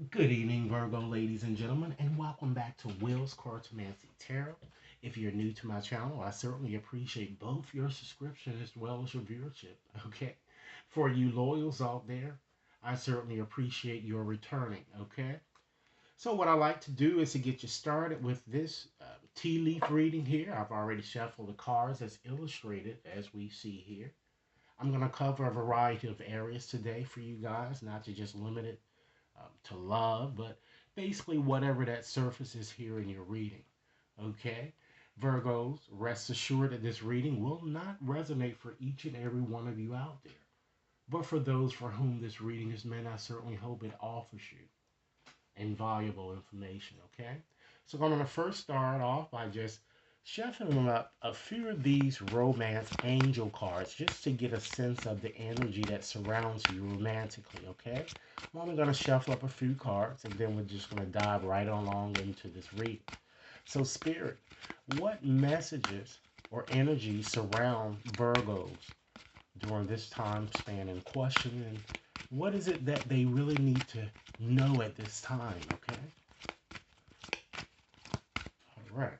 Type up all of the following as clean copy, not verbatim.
Good evening, Virgo, ladies and gentlemen, and welcome back to Will's Cartomancy Tarot. If you're new to my channel, I certainly appreciate both your subscription as well as your viewership. Okay, for you loyals out there, I certainly appreciate your returning. Okay, so what I like to do is to get you started with this tea leaf reading here. I've already shuffled the cards as illustrated as we see here. I'm going to cover a variety of areas today for you guys, not to just limit it to love, but basically whatever that surface is here in your reading. Okay? Virgos, rest assured that this reading will not resonate for each and every one of you out there. But for those for whom this reading is meant, I certainly hope it offers you invaluable information. Okay? So I'm going to first start off by just shuffling up a few of these romance angel cards just to get a sense of the energy that surrounds you romantically, okay? I'm only going to shuffle up a few cards and then we're just going to dive right along into this reading. So, Spirit, what messages or energies surround Virgos during this time span in question, and what is it that they really need to know at this time, okay? All right.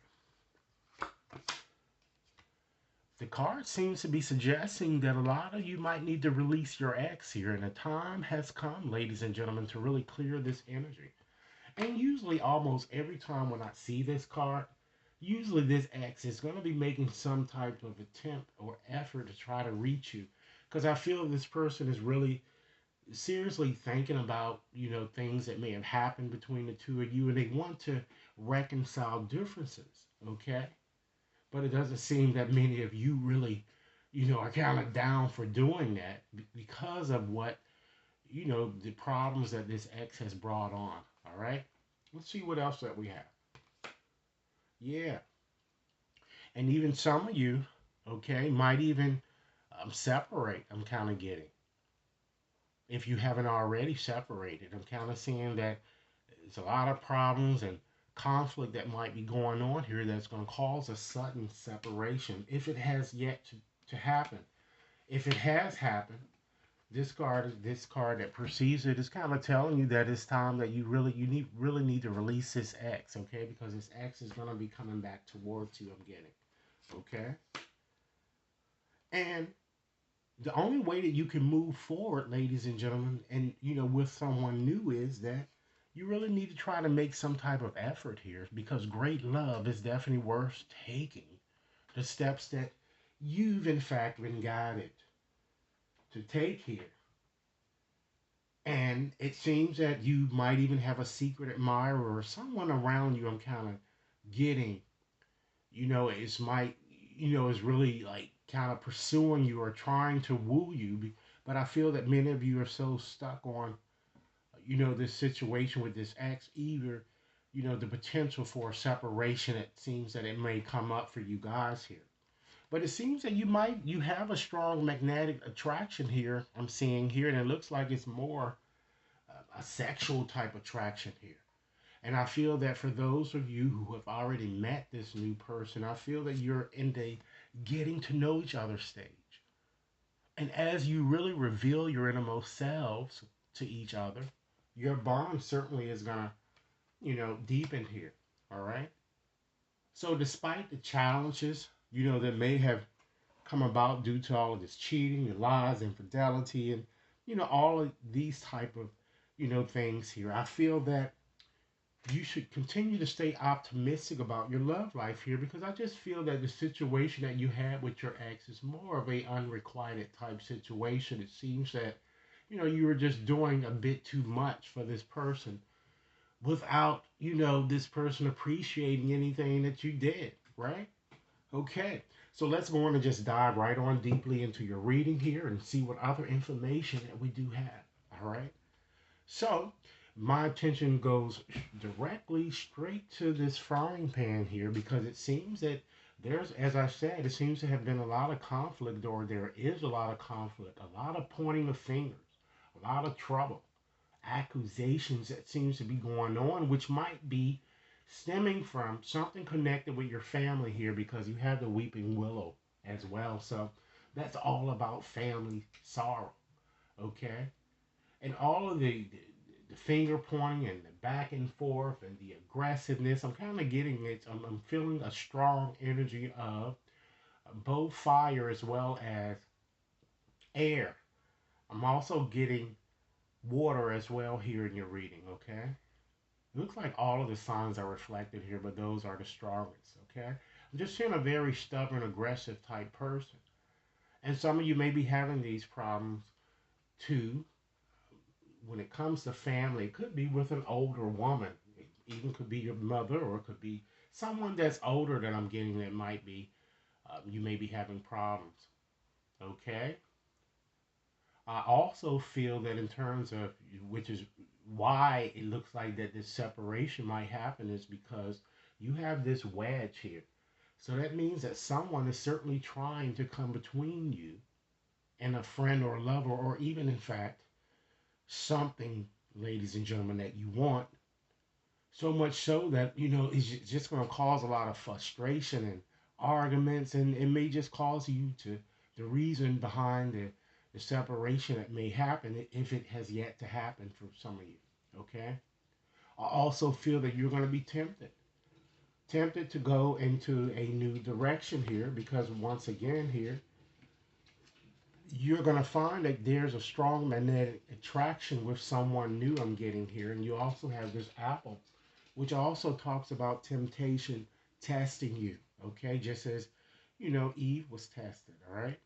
The card seems to be suggesting that a lot of you might need to release your ex here, and the time has come, ladies and gentlemen, to really clear this energy. And usually, almost every time when I see this card, usually this ex is going to be making some type of attempt or effort to try to reach you. Because I feel this person is really seriously thinking about, things that may have happened between the two of you, and they want to reconcile differences, okay? But it doesn't seem that many of you really, are kind of down for doing that because of what, the problems that this ex has brought on. All right. Let's see what else that we have. Yeah. And even some of you, okay, might even separate. I'm kind of getting. If you haven't already separated, I'm kind of seeing that there's a lot of problems and conflict that might be going on here that's going to cause a sudden separation if it has yet to happen. If it has happened, this card that precedes it is kind of telling you that it's time that you really need to release this X, okay? Because this X is going to be coming back towards you. I'm getting, okay? And the only way that you can move forward, ladies and gentlemen, and with someone new is that you really need to try to make some type of effort here because great love is definitely worth taking. The steps that you've in fact been guided to take here. And it seems that you might even have a secret admirer or someone around you. I'm kind of getting, it's might, is really like kind of pursuing you or trying to woo you. But I feel that many of you are so stuck on, this situation with this ex, either, the potential for a separation. It seems that it may come up for you guys here. But it seems that you have a strong magnetic attraction here. I'm seeing here, and it looks like it's more a sexual type attraction here. And I feel that for those of you who have already met this new person, I feel that you're in the getting to know each other stage. And as you really reveal your innermost selves to each other, your bond certainly is going to, deepen here. All right. So, despite the challenges, that may have come about due to all of this cheating and lies, infidelity, and, all of these type of, things here, I feel that you should continue to stay optimistic about your love life here because I just feel that the situation that you had with your ex is more of a unrequited type situation. It seems that you were just doing a bit too much for this person without this person appreciating anything that you did, right? Okay, so let's go on and just dive right on deeply into your reading here and see what other information that we do have. All right. So, my attention goes directly straight to this frying pan here because it seems that as I said, it seems to have been a lot of conflict, or there is a lot of conflict, a lot of pointing of fingers, a lot of trouble, accusations that seems to be going on, which might be stemming from something connected with your family here because you have the weeping willow as well. So, that's all about family sorrow, okay? And all of the the finger pointing and the back and forth and the aggressiveness. I'm kind of getting it. I'm feeling a strong energy of both fire as well as air. I'm also getting water as well here in your reading, okay? It looks like all of the signs are reflected here, but those are the strongest, okay? I'm just seeing a very stubborn, aggressive type person. And some of you may be having these problems too when it comes to family. It could be with an older woman. It even could be your mother, or it could be someone that's older that I'm getting that might be, you may be having problems, okay? I also feel that in terms of, which is why it looks like that this separation might happen, is because you have this wedge here. So that means that someone is certainly trying to come between you and a friend or a lover, or even, in fact, something, ladies and gentlemen, that you want. So much so that, it's just going to cause a lot of frustration and arguments, and it may just cause you to, the reason behind the separation that may happen, if it has yet to happen for some of you. Okay? I also feel that you're going to be tempted to go into a new direction here, because once again here, you're going to find that there's a strong magnetic attraction with someone new, I'm getting here. And you also have this apple, which also talks about temptation testing you, okay? Just as, Eve was tested, all right?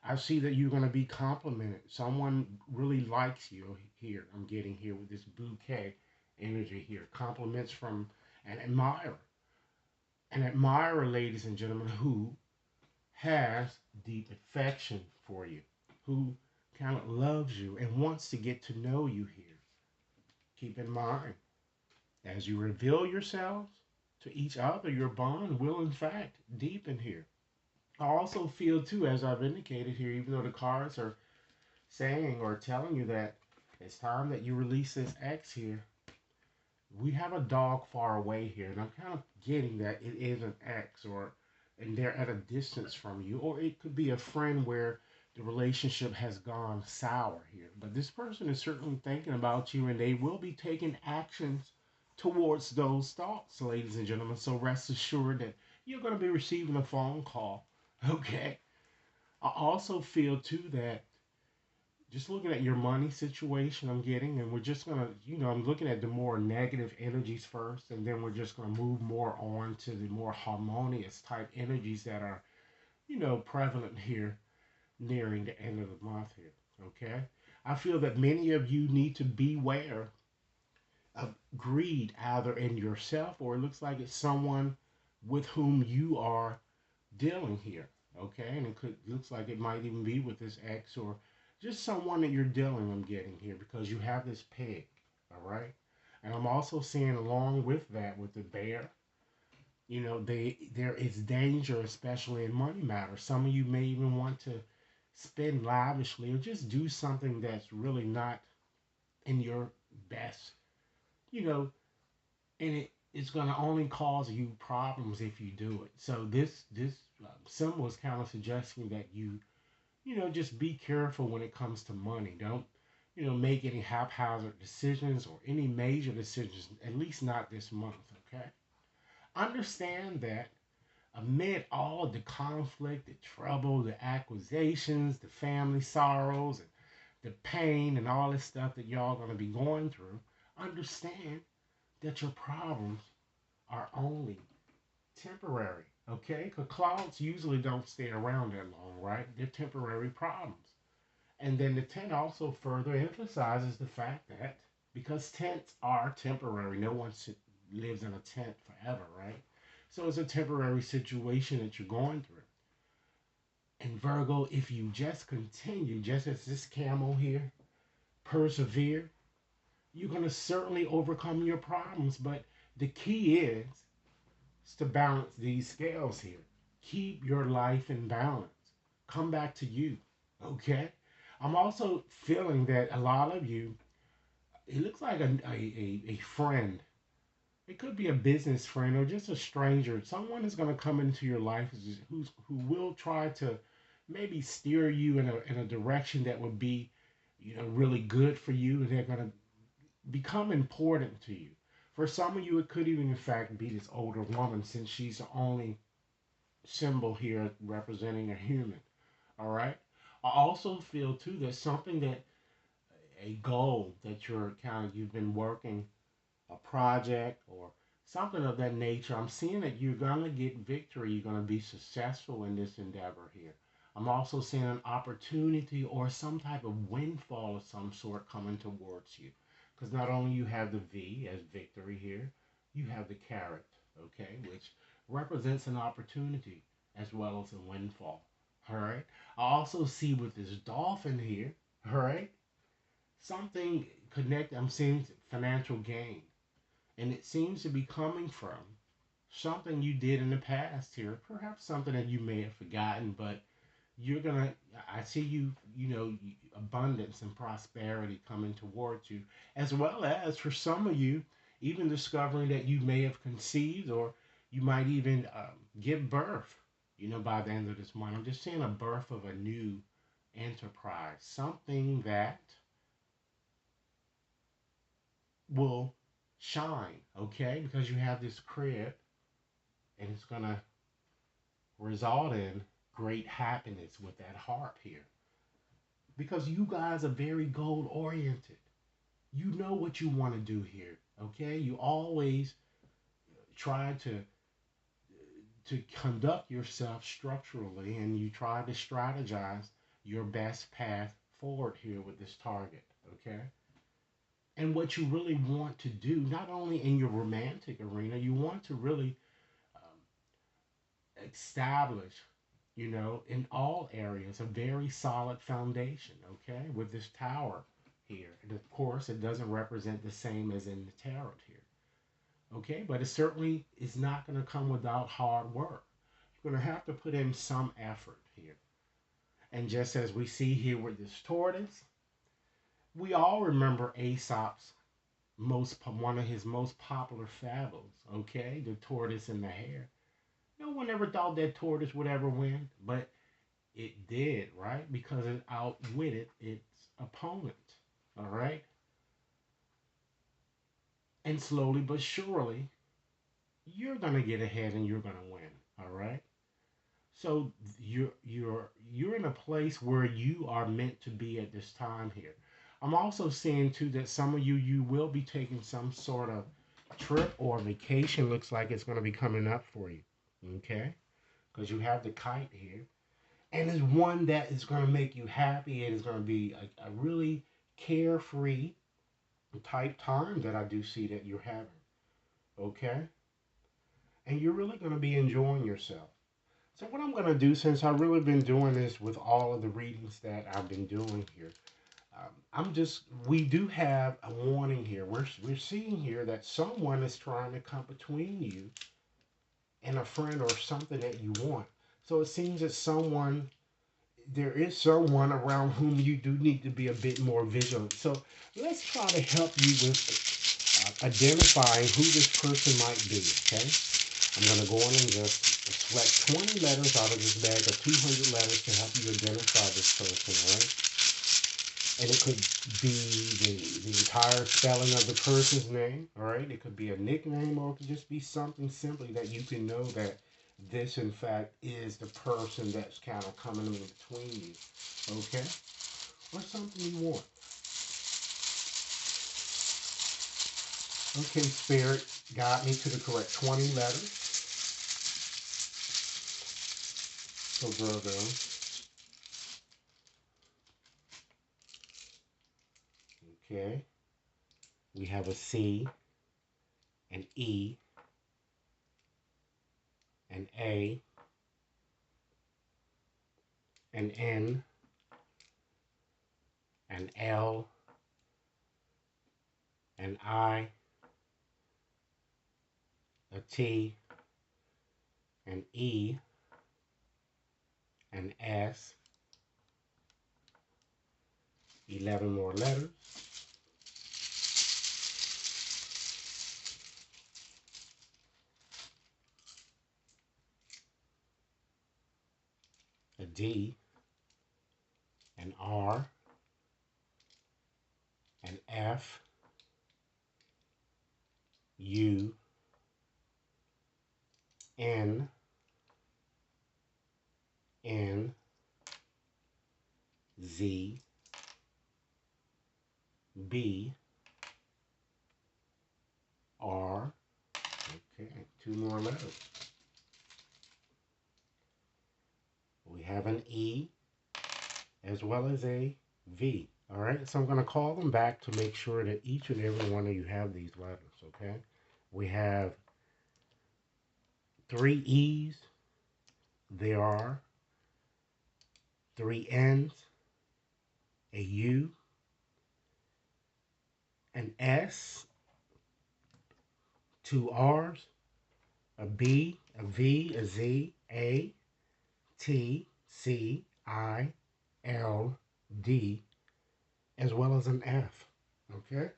I see that you're going to be complimented. Someone really likes you here, I'm getting here with this bouquet energy here. Compliments from an admirer. An admirer, ladies and gentlemen, who has deep affection for you, who kind of loves you and wants to get to know you here. Keep in mind, as you reveal yourselves to each other, your bond will, in fact, deepen here. I also feel, too, as I've indicated here, even though the cards are saying or telling you that it's time that you release this X here, we have a dog far away here. And I'm kind of getting that it is an X, or and they're at a distance from you, or it could be a friend where the relationship has gone sour here. But this person is certainly thinking about you, and they will be taking actions towards those thoughts, ladies and gentlemen. So rest assured that you're going to be receiving a phone call. Okay. I also feel too that, just looking at your money situation, I'm getting, and we're just going to, I'm looking at the more negative energies first, and then we're just going to move more on to the more harmonious type energies that are, prevalent here nearing the end of the month here. Okay. I feel that many of you need to beware of greed, either in yourself, or it looks like it's someone with whom you are dealing here. Okay. And looks like it might even be with this ex, or just someone that you're dealing, I'm getting here, because you have this pig. All right. And I'm also seeing, along with that, with the bear, there is danger, especially in money matters. Some of you may even want to spend lavishly, or just do something that's really not in your best, you know, and it's going to only cause you problems if you do it. So this symbol is kind of suggesting that just be careful when it comes to money. Don't make any haphazard decisions or any major decisions, at least not this month. Okay. Understand that amid all of the conflict, the trouble, the accusations, the family sorrows, and the pain, and all this stuff that y'all going to be going through, understand that your problems are only temporary. Okay? Because clouds usually don't stay around that long, right? They're temporary problems. And then the tent also further emphasizes the fact that because tents are temporary, no one lives in a tent forever, right? So it's a temporary situation that you're going through. And Virgo, if you just continue, just as this camel here, persevere, you're going to certainly overcome your problems. But the key is to balance these scales here. Keep your life in balance. Come back to you. Okay? I'm also feeling that a lot of you, it looks like a friend. It could be a business friend or just a stranger. Someone is going to come into your life who will try to maybe steer you in a direction that would be, really good for you. And they're going to become important to you. For some of you, it could even, in fact, be this older woman, since she's the only symbol here representing a human. All right. I also feel too that something that a goal that you've been working, a project or something of that nature. I'm seeing that you're gonna get victory. You're gonna be successful in this endeavor here. I'm also seeing an opportunity or some type of windfall of some sort coming towards you. Because not only you have the V as victory here, you have the caret, okay, which represents an opportunity as well as a windfall. All right. I also see with this dolphin here, all right, something connect. I'm seeing financial gain, and it seems to be coming from something you did in the past here, perhaps something that you may have forgotten, but you're gonna. I see you. Abundance and prosperity coming towards you, as well as for some of you, even discovering that you may have conceived, or you might even give birth. By the end of this month, I'm just seeing a birth of a new enterprise, something that will shine, okay? Because you have this crib, and it's gonna result in great happiness with that harp here. Because you guys are very goal oriented. You know what you want to do here, okay? You always try to conduct yourself structurally, and you try to strategize your best path forward here with this target, okay? And what you really want to do, not only in your romantic arena, you want to really establish, in all areas, a very solid foundation, okay, with this tower here. And of course, it doesn't represent the same as in the tarot here, okay, but it certainly is not going to come without hard work. You're going to have to put in some effort here. And just as we see here with this tortoise, we all remember Aesop's one of his most popular fables, okay, the tortoise and the hare. No one ever thought that tortoise would ever win, but it did, right? Because it outwitted its opponent, all right? And slowly but surely, you're gonna get ahead and you're gonna win, all right? So you're in a place where you are meant to be at this time here. I'm also seeing too that some of you will be taking some sort of trip or vacation. Looks like it's gonna be coming up for you, okay? Because you have the kite here, and it's one that is going to make you happy. It is going to be a really carefree type time that I do see that you're having. Okay? And you're really going to be enjoying yourself. So, what I'm going to do, since I've really been doing this with all of the readings that I've been doing here, we do have a warning here. We're seeing here that someone is trying to come between you and a friend or something that you want. So, it seems that there is someone around whom you do need to be a bit more vigilant. So let's try to help you with identifying who this person might be, okay? I'm going to go on and just select 20 letters out of this bag of 200 letters to help you identify this person, all right? And it could be the entire spelling of the person's name, all right? It could be a nickname, or it could just be something simply that you can know that this, in fact, is the person that's kind of coming in between you, okay? Or something you want. Okay, Spirit, guide me to the correct 20 letters. So, Virgo. Okay. We have a C, an E, an A, an N, an L, an I, a T, an E, an S, 11 more letters, a D, an R, an F, U N N Z B R. Okay, two more letters. We have an E as well as a V. All right, so I'm going to call them back to make sure that each and every one of you have these letters, okay? We have three E's. There are three N's, a U, an S, two R's, a B, a V, a Z, A, T, C, I, L, D, as well as an F. Okay?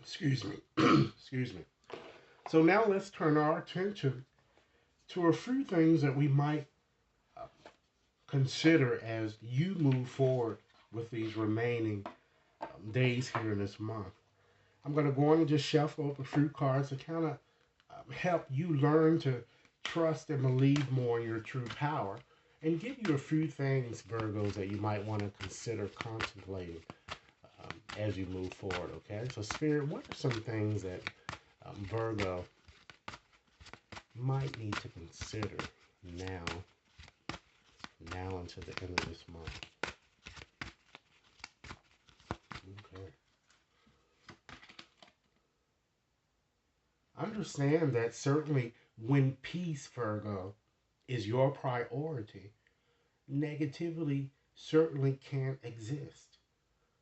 Excuse me. Excuse me. So now let's turn our attention to a few things that we might uh, consider as you move forward with these remaining days here in this month. I'm going to go on and just shuffle up a few cards to kind of help you learn to trust and believe more in your true power and give you a few things, Virgos, that you might want to consider contemplating as you move forward, okay? So, Spirit, what are some things that Virgo might need to consider now until the end of this month? Okay. Understand that certainly when peace, Virgo, is your priority, negativity certainly can't exist.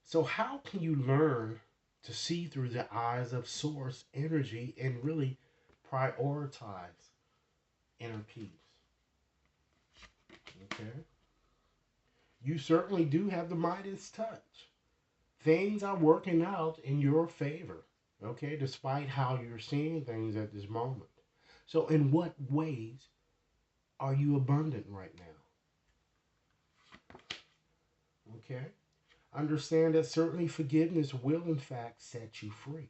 So, how can you learn to see through the eyes of source energy and really prioritize inner peace? Okay. You certainly do have the Midas touch. Things are working out in your favor, okay, despite how you're seeing things at this moment. So, in what ways are you abundant right now? Okay. Understand that certainly forgiveness will, in fact, set you free.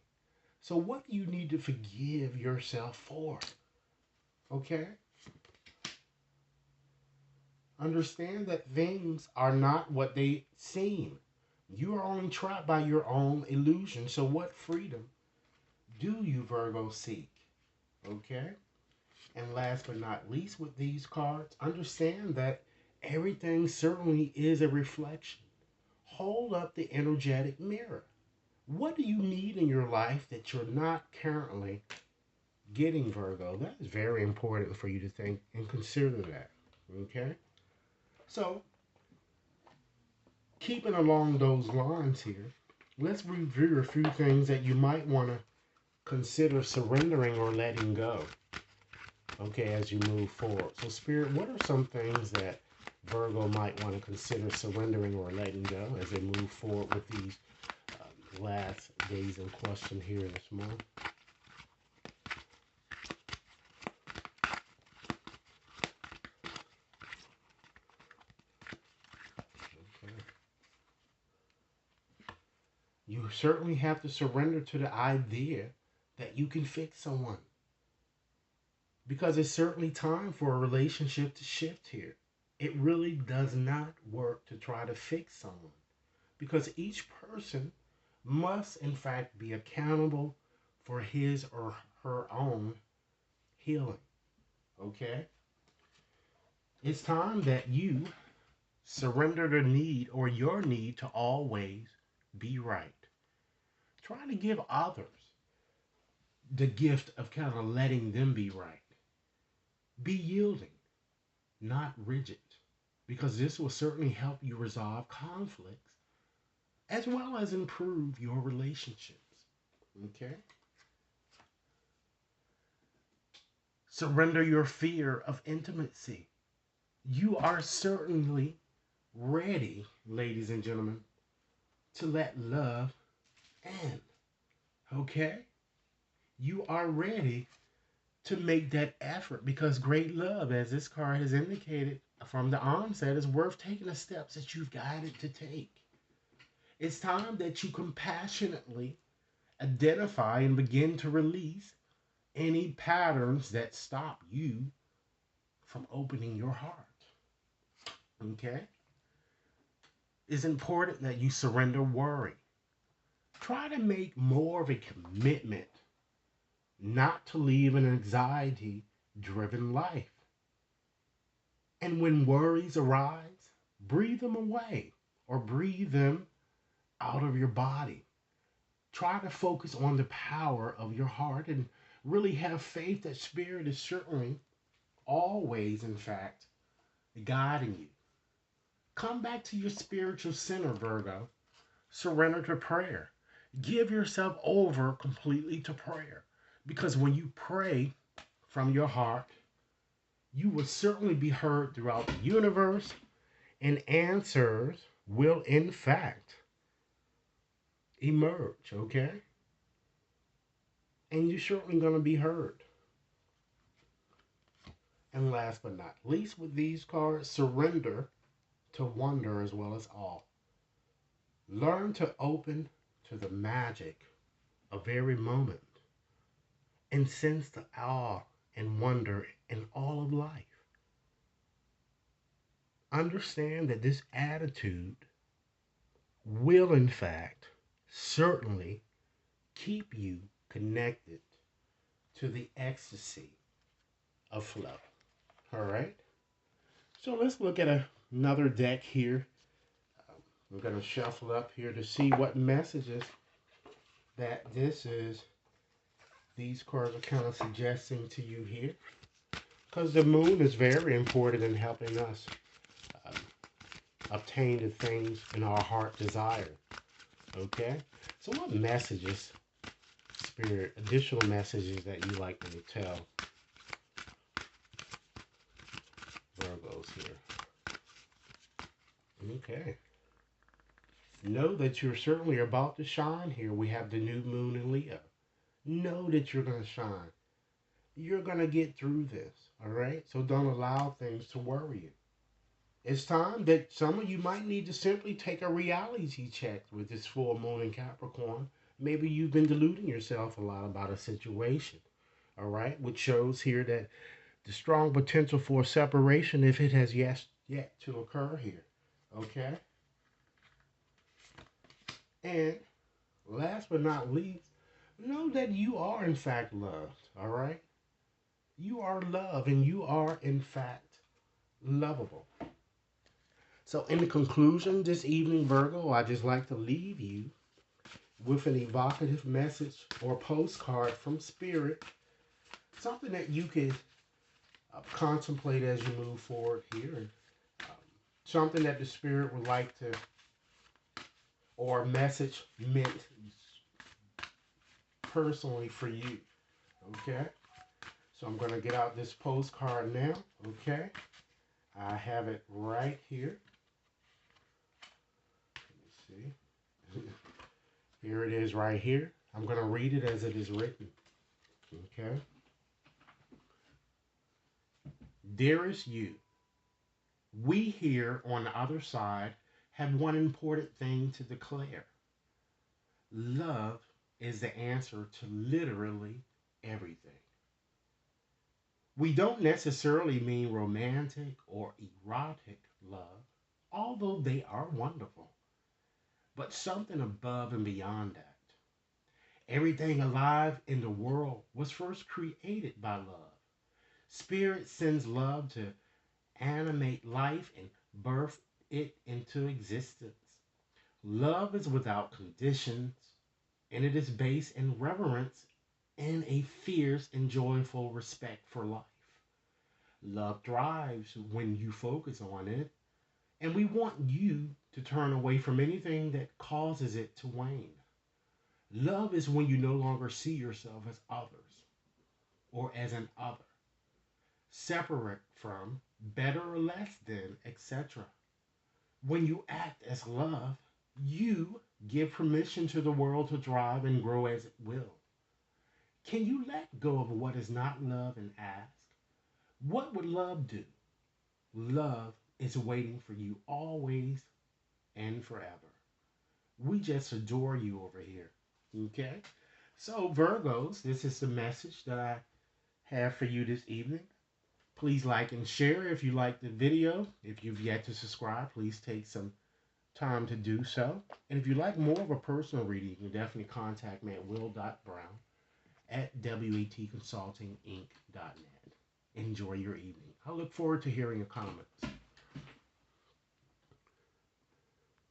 So, what do you need to forgive yourself for? Okay? Understand that things are not what they seem. You are only trapped by your own illusion. So, what freedom do you, Virgo, seek? Okay? And last but not least, with these cards, understand that everything certainly is a reflection. Hold up the energetic mirror. What do you need in your life that you're not currently getting, Virgo? That is very important for you to think and consider that. Okay? So, keeping along those lines here, let's review a few things that you might want to consider surrendering or letting go. Okay, as you move forward. So, Spirit, what are some things that Virgo might want to consider surrendering or letting go as they move forward with these last days in question here this month? Okay. You certainly have to surrender to the idea that you can fix someone. Because it's certainly time for a relationship to shift here. It really does not work to try to fix someone. Because each person must, in fact, be accountable for his or her own healing. Okay? It's time that you surrender the need or your need to always be right. Try to give others the gift of kind of letting them be right. Be yielding, not rigid, because this will certainly help you resolve conflicts as well as improve your relationships. Okay? Surrender your fear of intimacy. You are certainly ready, ladies and gentlemen, to let love in. Okay? You are ready to make that effort because great love, as this card has indicated from the onset, is worth taking the steps that you've guided to take. It's time that you compassionately Identify and begin to release any patterns that stop you from opening your heart. Okay? It's important that you surrender worry. Try to make more of a commitment not to live an anxiety driven life. And when worries arise, breathe them away or breathe them out of your body. Try to focus on the power of your heart and really have faith that Spirit is certainly always, in fact, guiding you. Come back to your spiritual center, Virgo. Surrender to prayer. Give yourself over completely to prayer. Because when you pray from your heart, you will certainly be heard throughout the universe, and answers will, in fact, emerge, okay? And you're certainly going to be heard. And last but not least, with these cards, surrender to wonder as well as awe. Learn to open to the magic of every moment and sense the awe and wonder in all of life. Understand that this attitude will, in fact, certainly keep you connected to the ecstasy of flow. All right? So let's look at another deck here. I'm going to shuffle up here to see what messages that these cards are kind of suggesting to you here. Because the moon is very important in helping us um, obtain the things in our heart desire. Okay? So what messages, Spirit, additional messages that you like me to tell Virgos here? Okay. Know that you're certainly about to shine here. We have the new moon in Leo. Know that you're going to shine. You're going to get through this, all right? So don't allow things to worry you. It's time that some of you might need to simply take a reality check with this full moon in Capricorn. Maybe you've been deluding yourself a lot about a situation, all right? Which shows here that the strong potential for separation, if it has yet to occur here, okay? And last but not least, know that you are in fact loved, all right? You are loved and you are in fact lovable. So in the conclusion this evening, Virgo, I just like to leave you with an evocative message or postcard from Spirit, something that you could contemplate as you move forward here, and something that the Spirit would like to, or a message meant personally for you, okay? So I'm going to get out this postcard now, okay? I have it right here. Let me see. Here it is right here. I'm going to read it as it is written, okay? Dearest you, we here on the other side have one important thing to declare. Love is the answer to literally everything. We don't necessarily mean romantic or erotic love, although they are wonderful, but something above and beyond that. Everything alive in the world was first created by love. Spirit sends love to animate life and birth it into existence. Love is without conditions, and it is based in reverence and a fierce and joyful respect for life. Love thrives when you focus on it, and we want you to turn away from anything that causes it to wane. Love is when you no longer see yourself as others or as an other, separate from, better or less than, etc. When you act as love, you give permission to the world to thrive and grow as it will. Can you let go of what is not love and ask, what would love do? Love is waiting for you always and forever. We just adore you over here. Okay? So, Virgos, this is the message that I have for you this evening. Please like and share if you like the video. If you've yet to subscribe, please take some time to do so. And if you like more of a personal reading, you can definitely contact me at will.brown at watconsultinginc.net. Enjoy your evening. I look forward to hearing your comments.